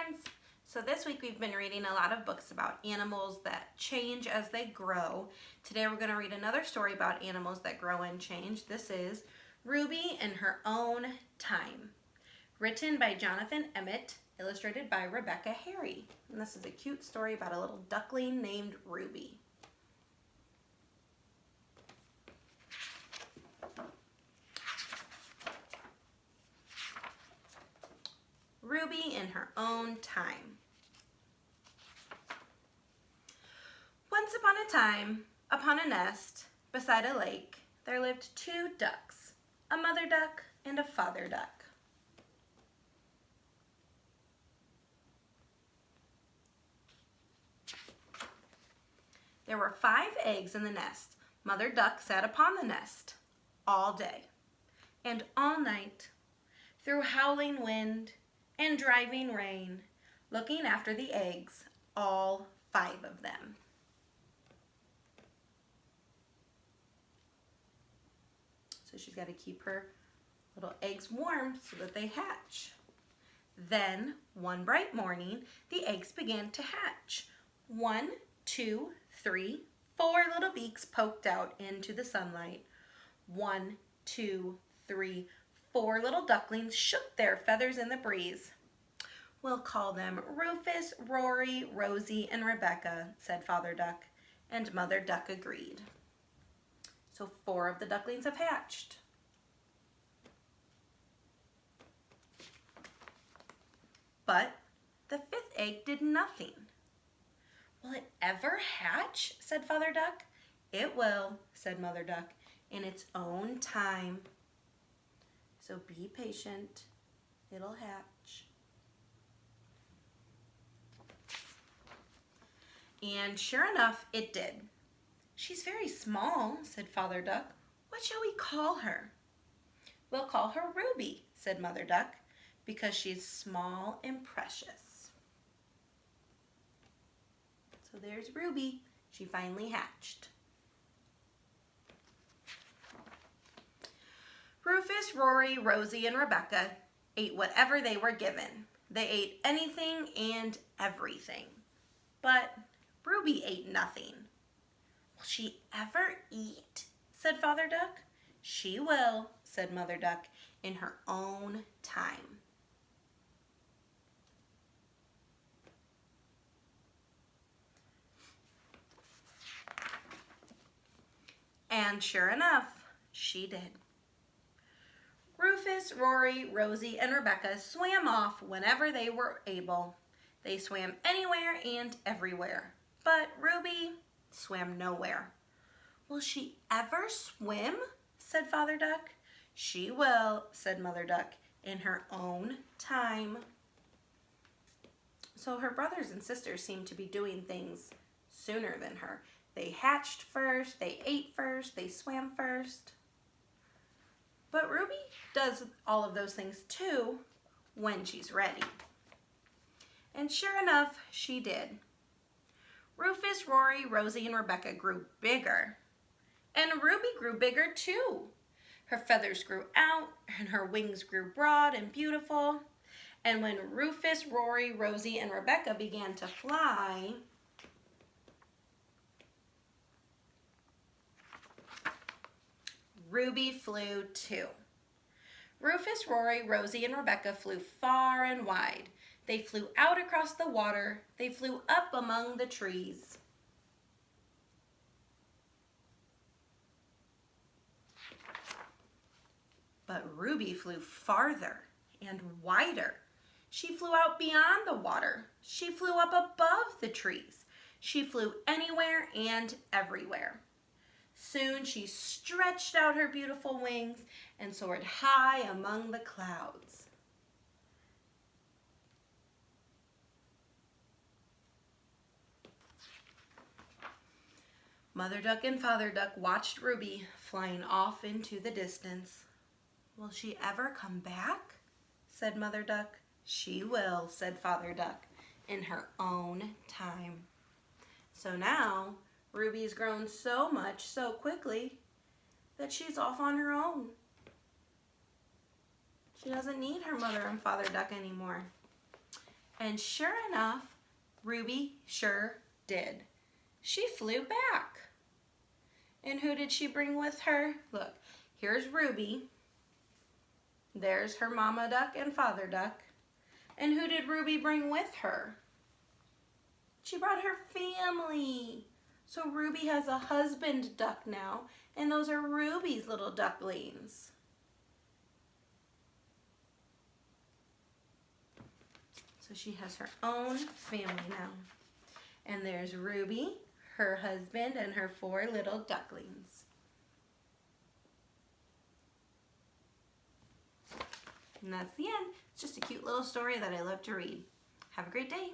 friends! So this week we've been reading a lot of books about animals that change as they grow. Today we're going to read another story about animals that grow and change. This is Ruby in Her Own Time, written by Jonathan Emmett, illustrated by Rebecca Harry. And this is a cute story about a little duckling named Ruby. Ruby in Her Own Time. Once upon a time, upon a nest, beside a lake, there lived two ducks, a mother duck and a father duck. There were 5 eggs in the nest. Mother duck sat upon the nest all day and all night, through howling wind and driving rain, looking after the eggs, all 5 of them. So she's got to keep her little eggs warm so that they hatch. Then, one bright morning, the eggs began to hatch. 1, 2, 3, 4 little beaks poked out into the sunlight. 1, 2, 3, 4 little ducklings shook their feathers in the breeze. We'll call them Rufus, Rory, Rosie, and Rebecca, said Father Duck, and Mother Duck agreed. So 4 of the ducklings have hatched. But the 5th egg did nothing. Will it ever hatch? Said Father Duck. It will, said Mother Duck, in its own time. So be patient. It'll hatch. And sure enough, it did. She's very small, said Father Duck. What shall we call her? We'll call her Ruby, said Mother Duck, because she's small and precious. So there's Ruby. She finally hatched. Rufus, Rory, Rosie, and Rebecca ate whatever they were given. They ate anything and everything. But Ruby ate nothing. Will she ever eat? Said Father Duck. She will, said Mother Duck, in her own time. And sure enough, she did. Rufus, Rory, Rosie, and Rebecca swam off whenever they were able. They swam anywhere and everywhere. But Ruby swam nowhere. Will she ever swim? Said Father Duck. She will, said Mother Duck, in her own time. So her brothers and sisters seem to be doing things sooner than her. They hatched first, they ate first, they swam first. But Ruby does all of those things too when she's ready. And sure enough, she did. Rufus, Rory, Rosie, and Rebecca grew bigger. And Ruby grew bigger too. Her feathers grew out and her wings grew broad and beautiful. And when Rufus, Rory, Rosie, and Rebecca began to fly, Ruby flew too. Rufus, Rory, Rosie, and Rebecca flew far and wide. They flew out across the water. They flew up among the trees. But Ruby flew farther and wider. She flew out beyond the water. She flew up above the trees. She flew anywhere and everywhere. Soon she stretched out her beautiful wings and soared high among the clouds. Mother Duck and Father Duck watched Ruby flying off into the distance. Will she ever come back? Said Mother Duck. She will, said Father Duck, in her own time. So now, Ruby's grown so much so quickly that she's off on her own. She doesn't need her Mother and Father Duck anymore. And sure enough, Ruby sure did. She flew back. And who did she bring with her? Look, here's Ruby. There's her mama duck and father duck. And who did Ruby bring with her? She brought her family. So Ruby has a husband duck now, and those are Ruby's little ducklings. So she has her own family now. And there's Ruby, her husband, and her 4 little ducklings. And that's the end. It's just a cute little story that I love to read. Have a great day.